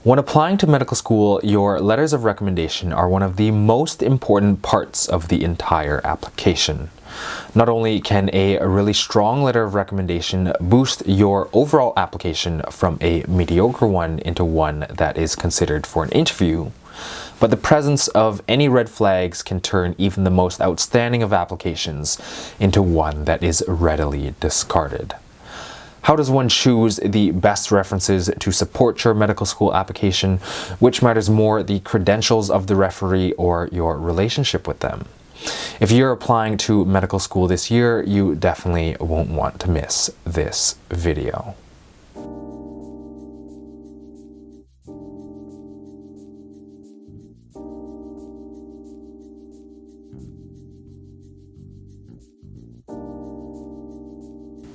When applying to medical school, your letters of recommendation are one of the most important parts of the entire application. Not only can a really strong letter of recommendation boost your overall application from a mediocre one into one that is considered for an interview, but the presence of any red flags can turn even the most outstanding of applications into one that is readily discarded. How does one choose the best references to support your medical school application? Which matters more, the credentials of the referee or your relationship with them? If you're applying to medical school this year, you definitely won't want to miss this video.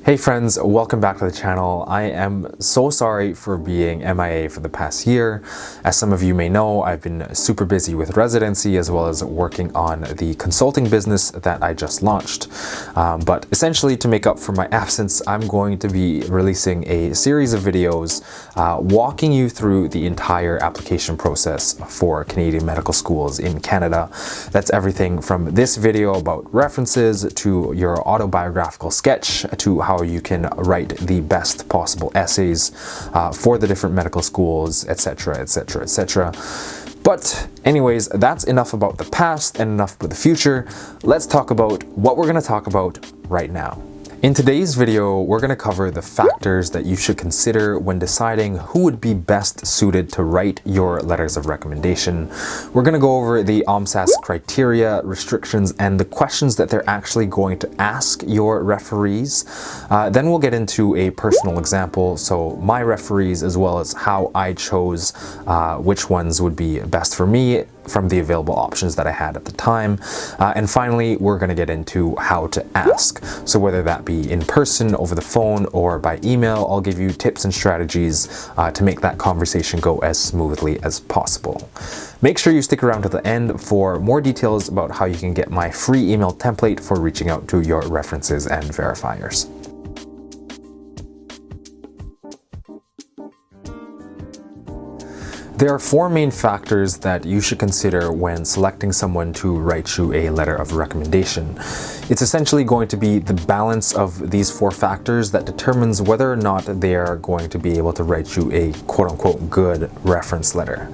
Hey friends, welcome back to the channel. I am so sorry for being MIA for the past year. As some of you may know, I've been super busy with residency as well as working on the consulting business that I just launched. But essentially, to make up for my absence, I'm going to be releasing a series of videos walking you through the entire application process for Canadian medical schools in Canada. That's everything from this video about references to your autobiographical sketch to how you can write the best possible essays for the different medical schools, etc., etc., etc. But anyways, that's enough about the past and enough about the future. Let's talk about what we're going to talk about right now. In today's video, we're going to cover the factors that you should consider when deciding who would be best suited to write your letters of recommendation. We're going to go over the OMSAS criteria, restrictions, and the questions that they're actually going to ask your referees. Then we'll get into a personal example, so my referees as well as how I chose which ones would be best for me from the available options that I had at the time. And finally, we're going to get into how to ask. So whether that be in person, over the phone, or by email, I'll give you tips and strategies to make that conversation go as smoothly as possible. Make sure you stick around to the end for more details about how you can get my free email template for reaching out to your references and verifiers. There are four main factors that you should consider when selecting someone to write you a letter of recommendation. It's essentially going to be the balance of these four factors that determines whether or not they are going to be able to write you a quote-unquote good reference letter.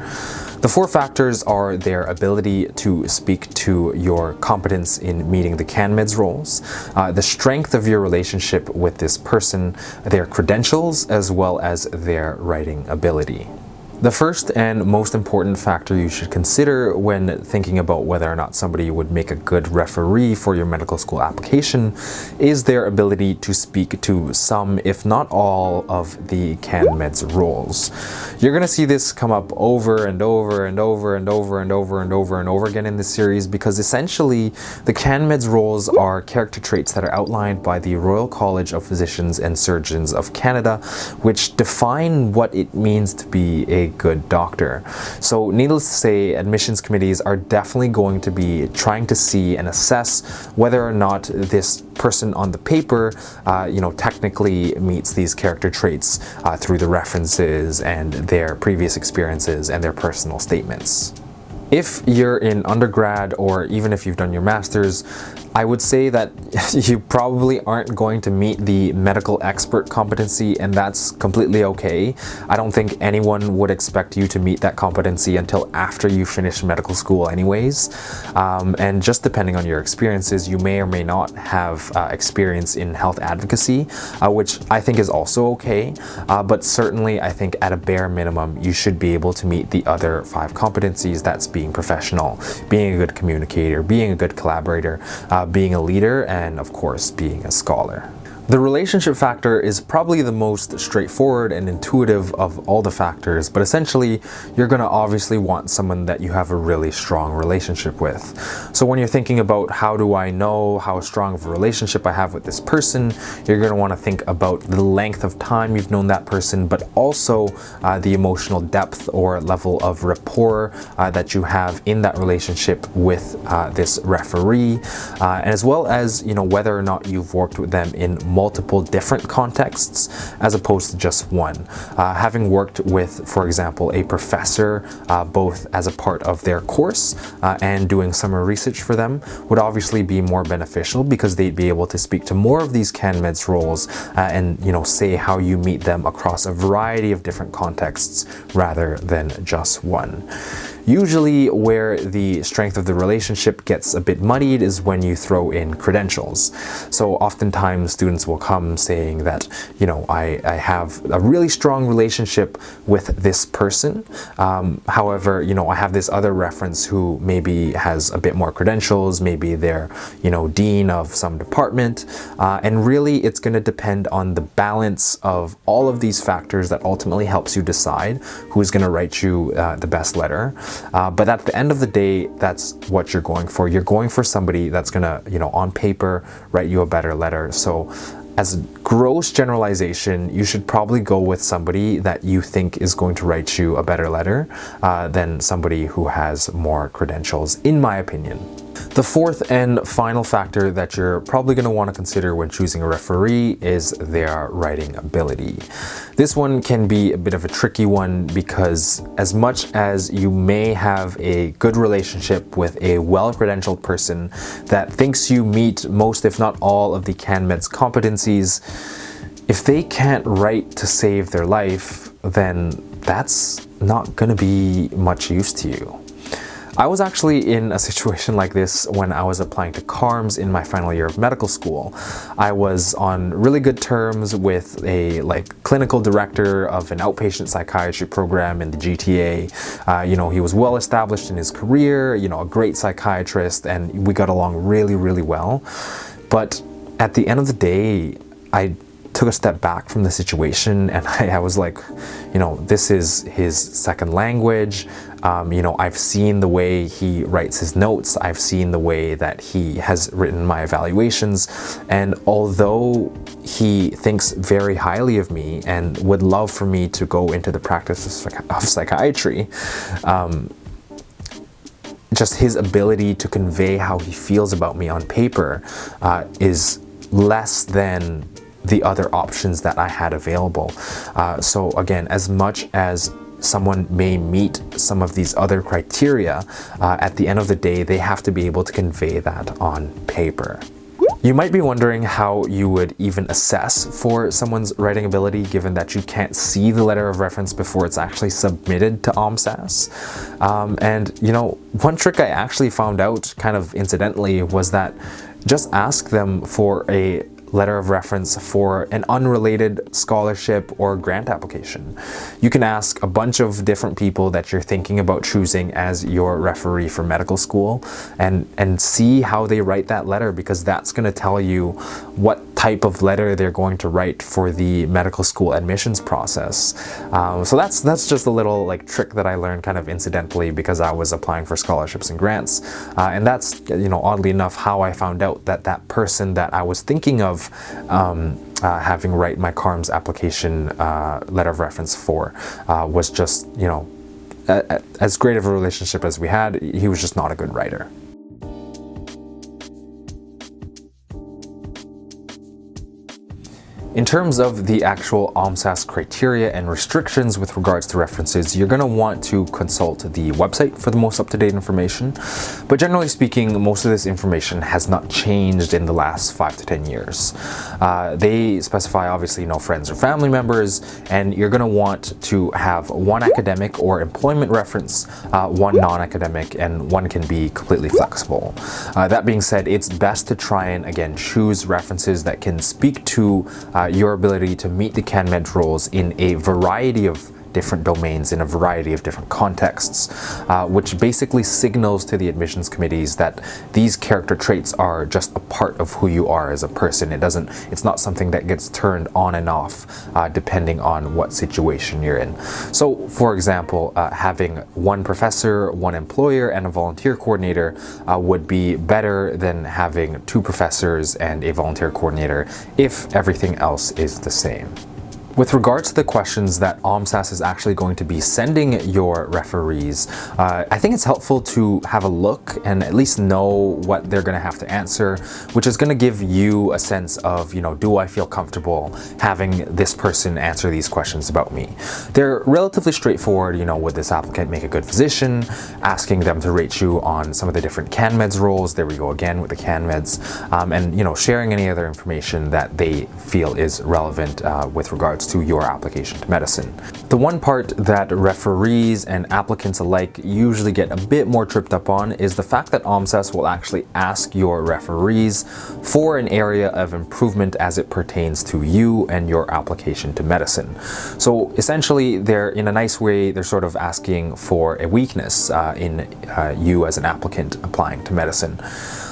The four factors are their ability to speak to your competence in meeting the CanMeds roles, the strength of your relationship with this person, their credentials, as well as their writing ability. The first and most important factor you should consider when thinking about whether or not somebody would make a good referee for your medical school application is their ability to speak to some, if not all, of the CanMeds roles. You're going to see this come up over and over and over and over and over and over and over again in this series because essentially the CanMeds roles are character traits that are outlined by the Royal College of Physicians and Surgeons of Canada, which define what it means to be a good doctor. So needless to say, admissions committees are definitely going to be trying to see and assess whether or not this person on the paper, technically meets these character traits through the references and their previous experiences and their personal statements. If you're in undergrad or even if you've done your master's, I would say that you probably aren't going to meet the medical expert competency, and that's completely okay. I don't think anyone would expect you to meet that competency until after you finish medical school anyways. And just depending on your experiences, you may or may not have experience in health advocacy, which I think is also okay. But certainly I think at a bare minimum, you should be able to meet the other 5 competencies. That's being professional, being a good communicator, being a good collaborator, being a leader, and of course being a scholar. The relationship factor is probably the most straightforward and intuitive of all the factors, but essentially you're going to obviously want someone that you have a really strong relationship with. So when you're thinking about how do I know how strong of a relationship I have with this person, you're going to want to think about the length of time you've known that person, but also the emotional depth or level of rapport that you have in that relationship with this referee, and as well as whether or not you've worked with them in multiple different contexts as opposed to just one. Having worked with, for example, a professor both as a part of their course and doing summer research for them would obviously be more beneficial, because they'd be able to speak to more of these CanMeds roles and say how you meet them across a variety of different contexts rather than just one. Usually where the strength of the relationship gets a bit muddied is when you throw in credentials. So oftentimes students will come saying that, I have a really strong relationship with this person. However, I have this other reference who maybe has a bit more credentials, maybe they're, dean of some department. And really it's going to depend on the balance of all of these factors that ultimately helps you decide who's going to write you the best letter. But at the end of the day, that's what you're going for. You're going for somebody that's gonna, on paper, write you a better letter. So as a gross generalization, you should probably go with somebody that you think is going to write you a better letter than somebody who has more credentials, in my opinion. The fourth and final factor that you're probably going to want to consider when choosing a referee is their writing ability. This one can be a bit of a tricky one, because as much as you may have a good relationship with a well-credentialed person that thinks you meet most, if not all, of the CanMeds competencies, if they can't write to save their life, then that's not going to be much use to you. I was actually in a situation like this when I was applying to CARMS in my final year of medical school. I was on really good terms with a clinical director of an outpatient psychiatry program in the GTA. He was well established in his career, a great psychiatrist, and we got along really, really well. But at the end of the day, I took a step back from the situation, and I was like, this is his second language. I've seen the way he writes his notes. I've seen the way that he has written my evaluations. And although he thinks very highly of me and would love for me to go into the practice of psychiatry, just his ability to convey how he feels about me on paper is less than the other options that I had available. So again, as much as someone may meet some of these other criteria, at the end of the day, they have to be able to convey that on paper. You might be wondering how you would even assess for someone's writing ability, given that you can't see the letter of reference before it's actually submitted to OMSAS. One trick I actually found out kind of incidentally was that just ask them for a letter of reference for an unrelated scholarship or grant application. You can ask a bunch of different people that you're thinking about choosing as your referee for medical school and see how they write that letter, because that's going to tell you what type of letter they're going to write for the medical school admissions process. So that's just a little trick that I learned kind of incidentally because I was applying for scholarships and grants. And that's, oddly enough, how I found out that person that I was thinking of having write my CARMS application letter of reference for was just, as great of a relationship as we had, he was just not a good writer. In terms of the actual OMSAS criteria and restrictions with regards to references, you're going to want to consult the website for the most up-to-date information. But generally speaking, most of this information has not changed in the last 5 to 10 years. They specify obviously no friends or family members, and you're going to want to have one academic or employment reference, one non-academic, and one can be completely flexible. That being said, it's best to try and, again, choose references that can speak to your ability to meet the CanMed roles in a variety of different domains, in a variety of different contexts, which basically signals to the admissions committees that these character traits are just a part of who you are as a person. It's not something that gets turned on and off depending on what situation you're in. So for example, having one professor, one employer, and a volunteer coordinator would be better than having 2 professors and a volunteer coordinator if everything else is the same. With regards to the questions that OMSAS is actually going to be sending your referees, I think it's helpful to have a look and at least know what they're going to have to answer, which is going to give you a sense of, do I feel comfortable having this person answer these questions about me? They're relatively straightforward. Would this applicant make a good physician? Asking them to rate you on some of the different CanMeds roles. There we go again with the CanMeds, and sharing any other information that they feel is relevant with regards to your application to medicine. The one part that referees and applicants alike usually get a bit more tripped up on is the fact that OMSAS will actually ask your referees for an area of improvement as it pertains to you and your application to medicine. So essentially, in a nice way, they're sort of asking for a weakness in you as an applicant applying to medicine.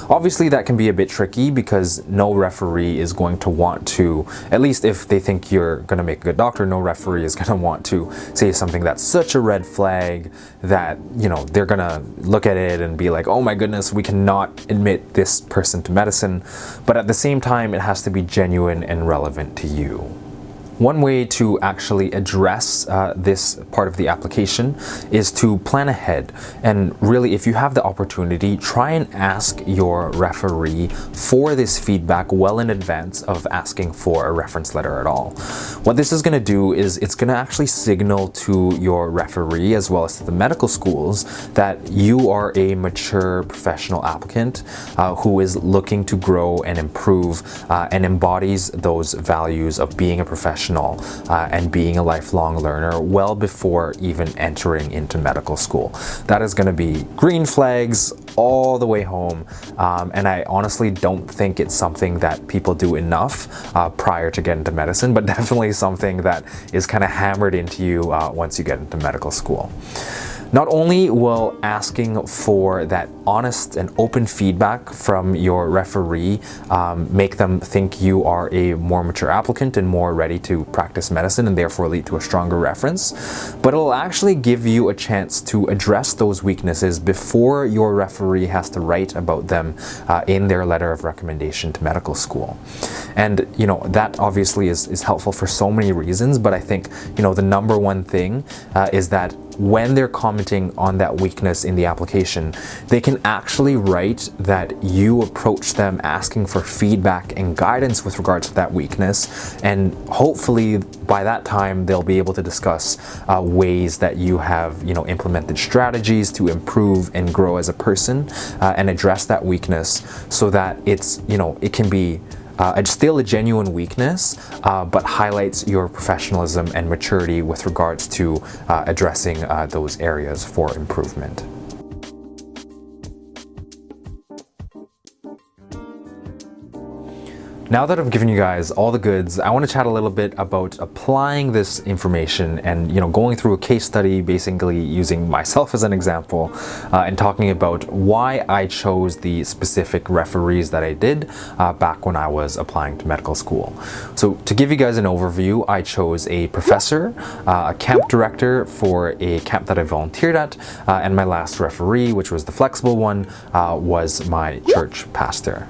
Obviously, that can be a bit tricky because no referee is going to want to, at least if they think you're going to make a good doctor, no referee is going to want to say something that's such a red flag that, they're going to look at it and be like, oh my goodness, we cannot admit this person to medicine. But at the same time, it has to be genuine and relevant to you. One way to actually address this part of the application is to plan ahead. And really, if you have the opportunity, try and ask your referee for this feedback well in advance of asking for a reference letter at all. What this is going to do is it's going to actually signal to your referee as well as to the medical schools that you are a mature professional applicant who is looking to grow and improve and embodies those values of being a professional and being a lifelong learner well before even entering into medical school. That is going to be green flags all the way home, and I honestly don't think it's something that people do enough prior to getting into medicine, but definitely something that is kind of hammered into you once you get into medical school. Not only will asking for that honest and open feedback from your referee make them think you are a more mature applicant and more ready to practice medicine and therefore lead to a stronger reference, but it'll actually give you a chance to address those weaknesses before your referee has to write about them in their letter of recommendation to medical school. And that obviously is helpful for so many reasons, but I think the number one thing is that when they're commenting on that weakness in the application, they can actually write that you approach them asking for feedback and guidance with regards to that weakness, and hopefully by that time they'll be able to discuss ways that you have implemented strategies to improve and grow as a person and address that weakness so that it can be still a genuine weakness, but highlights your professionalism and maturity with regards to addressing those areas for improvement. Now that I've given you guys all the goods, I want to chat a little bit about applying this information and going through a case study, basically using myself as an example, and talking about why I chose the specific referees that I did back when I was applying to medical school. So to give you guys an overview, I chose a professor, a camp director for a camp that I volunteered at, and my last referee, which was the flexible one, was my church pastor.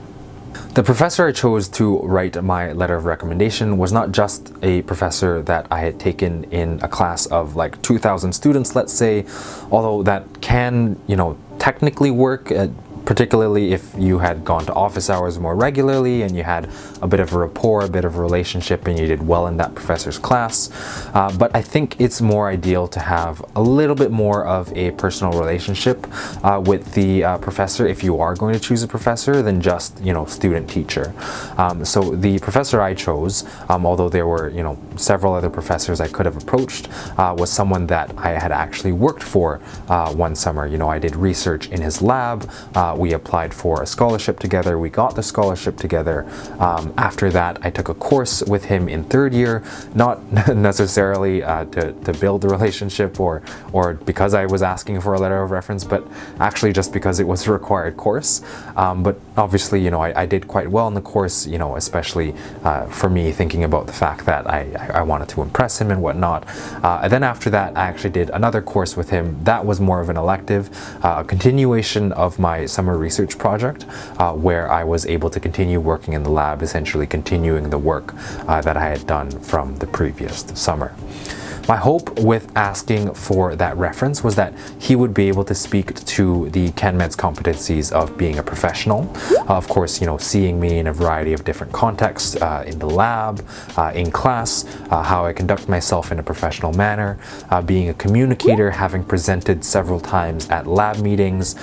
The professor I chose to write my letter of recommendation was not just a professor that I had taken in a class of like 2,000 students, let's say, although that can, technically work, particularly if you had gone to office hours more regularly and you had a bit of a rapport, a bit of a relationship, and you did well in that professor's class. But I think it's more ideal to have a little bit more of a personal relationship with the professor if you are going to choose a professor than just, student-teacher. So the professor I chose, although there were, several other professors I could have approached, was someone that I had actually worked for one summer. I did research in his lab. We applied for a scholarship together. We got the scholarship together. After that, I took a course with him in third year, not necessarily to build the relationship or because I was asking for a letter of reference, but actually just because it was a required course. But obviously, I did quite well in the course, especially for me thinking about the fact that I wanted to impress him and whatnot. And then after that, I actually did another course with him. That was more of an elective, a continuation of my summer summer research project where I was able to continue working in the lab, essentially continuing the work that I had done from the previous summer. My hope with asking for that reference was that he would be able to speak to the CanMed's competencies of being a professional. Of course, seeing me in a variety of different contexts, in the lab, in class, how I conduct myself in a professional manner, being a communicator, having presented several times at lab meetings,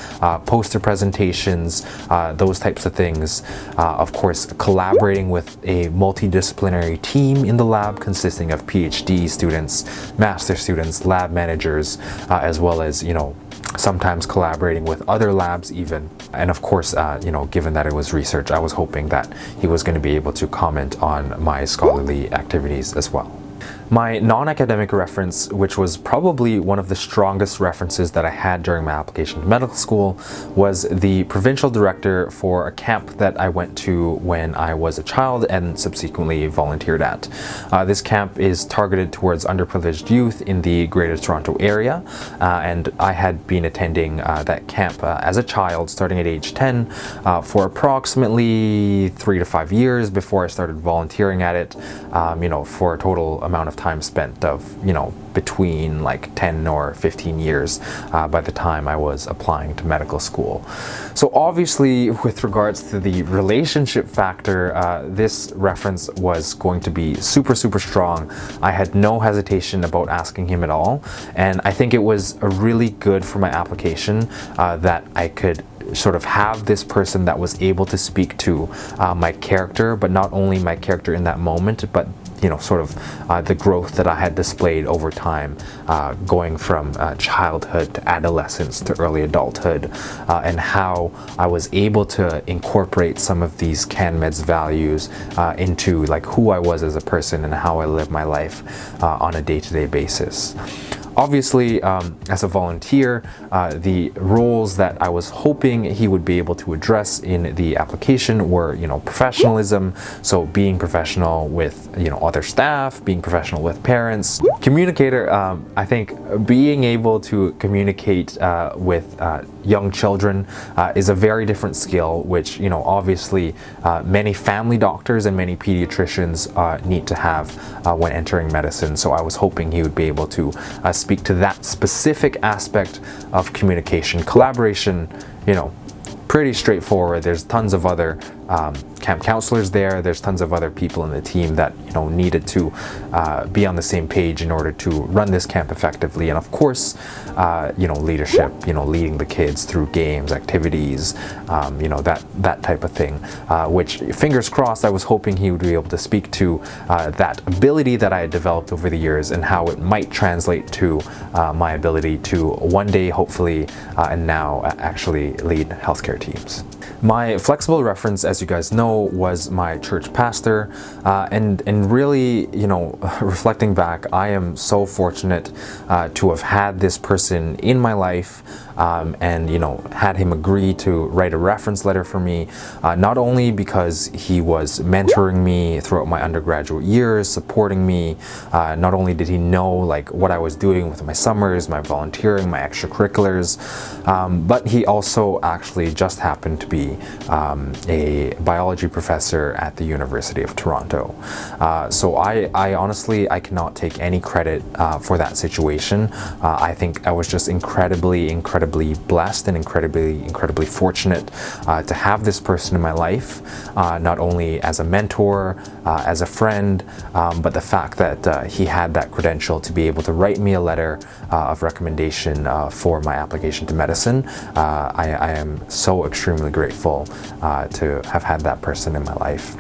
poster presentations, those types of things. Of course, collaborating with a multidisciplinary team in the lab consisting of PhD students, master students, lab managers, as well as, sometimes collaborating with other labs even. And of course, given that it was research, I was hoping that he was going to be able to comment on my scholarly activities as well. My non-academic reference, which was probably one of the strongest references that I had during my application to medical school, was the provincial director for a camp that I went to when I was a child and subsequently volunteered at. This camp is targeted towards underprivileged youth in the Greater Toronto area, and I had been attending that camp as a child starting at age 10 for approximately 3 to 5 years before I started volunteering at it, for a total amount of time spent of between like 10 or 15 years by the time I was applying to medical school. So obviously, with regards to the relationship factor, this reference was going to be super strong. I had no hesitation about asking him at all, and I think it was really good for my application that I could sort of have this person that was able to speak to my character, but not only my character in that moment, but the growth that I had displayed over time, going from childhood to adolescence to early adulthood, and how I was able to incorporate some of these CanMed's values into who I was as a person and how I live my life on a day-to-day basis. Obviously, as a volunteer, the roles that I was hoping he would be able to address in the application were, professionalism, so being professional with, other staff, being professional with parents. Communicator, I think being able to communicate with young children is a very different skill, which, obviously many family doctors and many pediatricians need to have when entering medicine. So I was hoping he would be able to speak to that specific aspect of communication. Collaboration, pretty straightforward. There's tons of other camp counselors there. There's tons of other people in the team that needed to be on the same page in order to run this camp effectively. And of course, leadership, leading the kids through games, activities, that type of thing. Which, fingers crossed, I was hoping he would be able to speak to that ability that I had developed over the years and how it might translate to my ability to one day, hopefully, and now actually lead healthcare teams. My flexible reference, as you guys know, was my church pastor, and really, reflecting back, I am so fortunate to have had this person in my life, and had him agree to write a reference letter for me, not only because he was mentoring me throughout my undergraduate years, supporting me, not only did he know what I was doing with my summers, my volunteering, my extracurriculars, but he also actually just happened to be a biology professor at the University of Toronto. So I honestly, I cannot take any credit for that situation. I think I was just incredibly blessed and incredibly fortunate to have this person in my life, not only as a mentor, as a friend, but the fact that he had that credential to be able to write me a letter of recommendation for my application to medicine. I am so extremely grateful to have had that person in my life.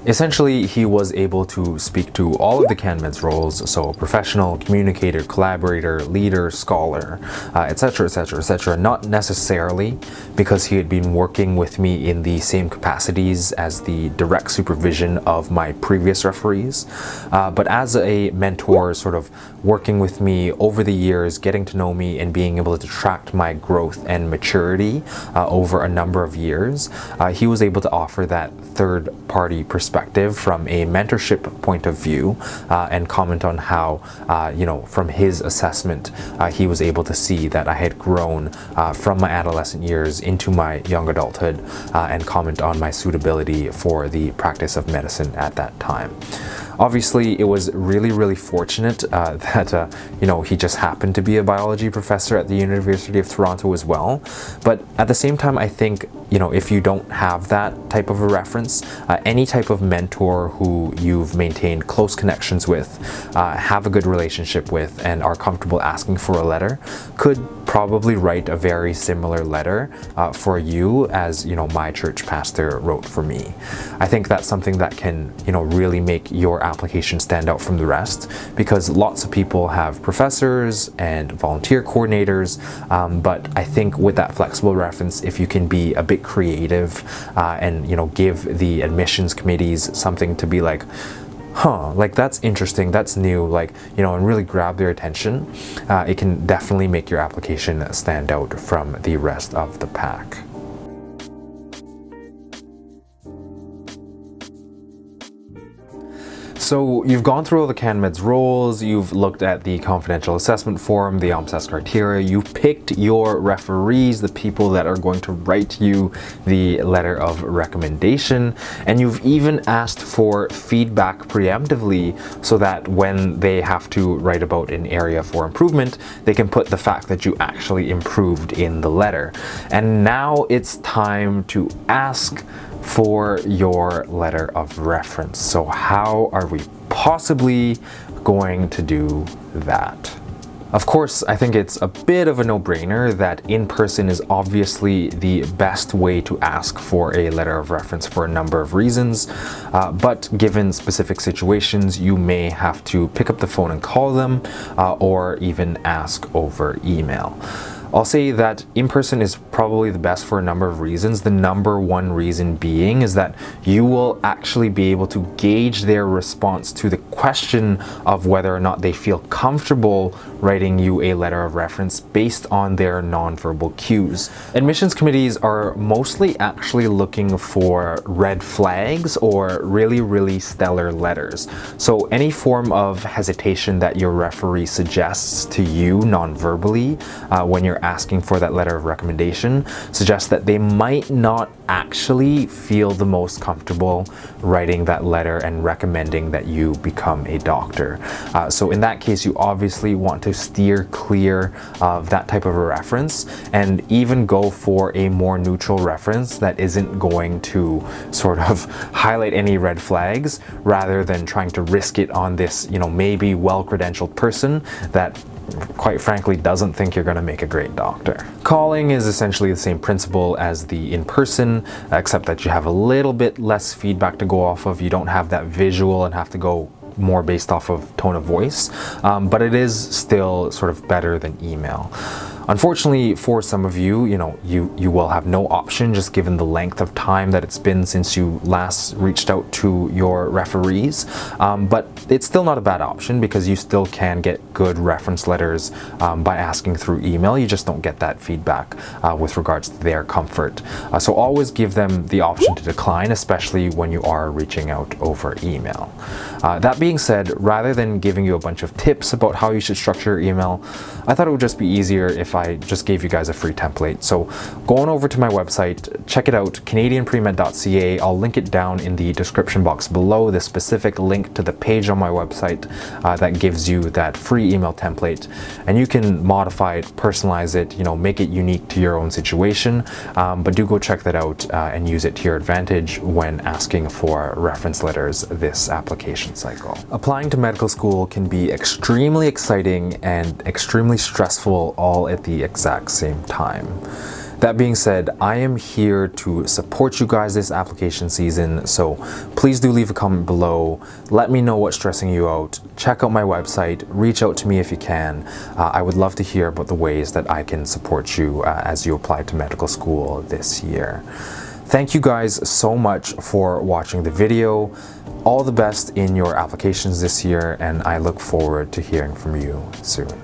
Essentially, he was able to speak to all of the CanMed's roles, so professional, communicator, collaborator, leader, scholar, etc., etc., etc., not necessarily because he had been working with me in the same capacities as the direct supervision of my previous referees, but as a mentor, sort of working with me over the years, getting to know me and being able to track my growth and maturity over a number of years. He was able to offer that third-party perspective perspective from a mentorship point of view and comment on how, from his assessment, he was able to see that I had grown from my adolescent years into my young adulthood and comment on my suitability for the practice of medicine at that time. Obviously, it was really fortunate that he just happened to be a biology professor at the University of Toronto as well. But at the same time, I think, if you don't have that type of a reference, any type of mentor who you've maintained close connections with, have a good relationship with, and are comfortable asking for a letter could probably write a very similar letter for you as my church pastor wrote for me. I think that's something that can really make your application stand out from the rest, because lots of people have professors and volunteer coordinators, but I think with that flexible reference, if you can be a bit creative and give the admissions committees something to be like, like that's interesting, that's new, and really grab their attention, it can definitely make your application stand out from the rest of the pack. So you've gone through all the CanMed's roles, you've looked at the confidential assessment form, the OMSAS criteria, you've picked your referees, the people that are going to write you the letter of recommendation, and you've even asked for feedback preemptively so that when they have to write about an area for improvement, they can put the fact that you actually improved in the letter. And now it's time to ask for your letter of reference. So how are we possibly going to do that? Of course, I think it's a bit of a no-brainer that in person is obviously the best way to ask for a letter of reference for a number of reasons, but given specific situations, you may have to pick up the phone and call them, or even ask over email. I'll say that in person is probably the best for a number of reasons. The number one reason being is that you will actually be able to gauge their response to the question of whether or not they feel comfortable writing you a letter of reference based on their nonverbal cues. Admissions committees are mostly actually looking for red flags or really stellar letters. So any form of hesitation that your referee suggests to you non-verbally when you're asking for that letter of recommendation suggests that they might not actually feel the most comfortable writing that letter and recommending that you become a doctor. So in that case, you obviously want to steer clear of that type of a reference and even go for a more neutral reference that isn't going to sort of highlight any red flags, rather than trying to risk it on this, maybe well-credentialed person that quite frankly doesn't think you're going to make a great doctor. Calling is essentially the same principle as the in-person, except that you have a little bit less feedback to go off of. You don't have that visual and have to go more based off of tone of voice, but it is still sort of better than email. Unfortunately, for some of you, you will have no option just given the length of time that it's been since you last reached out to your referees. But it's still not a bad option because you still can get good reference letters by asking through email. You just don't get that feedback with regards to their comfort. So always give them the option to decline, especially when you are reaching out over email. That being said, rather than giving you a bunch of tips about how you should structure your email, I thought it would just be easier if I just gave you guys a free template. So go on over to my website, check it out, canadianpremed.ca. I'll link it down in the description box below, the specific link to the page on my website that gives you that free email template. And you can modify it, personalize it, make it unique to your own situation. But do go check that out and use it to your advantage when asking for reference letters this application cycle. Applying to medical school can be extremely exciting and extremely stressful all at the exact same time. That being said, I am here to support you guys this application season, so please do leave a comment below. Let me know what's stressing you out. Check out my website, reach out to me if you can. I would love to hear about the ways that I can support you as you apply to medical school this year. Thank you guys so much for watching the video. All the best in your applications this year, and I look forward to hearing from you soon.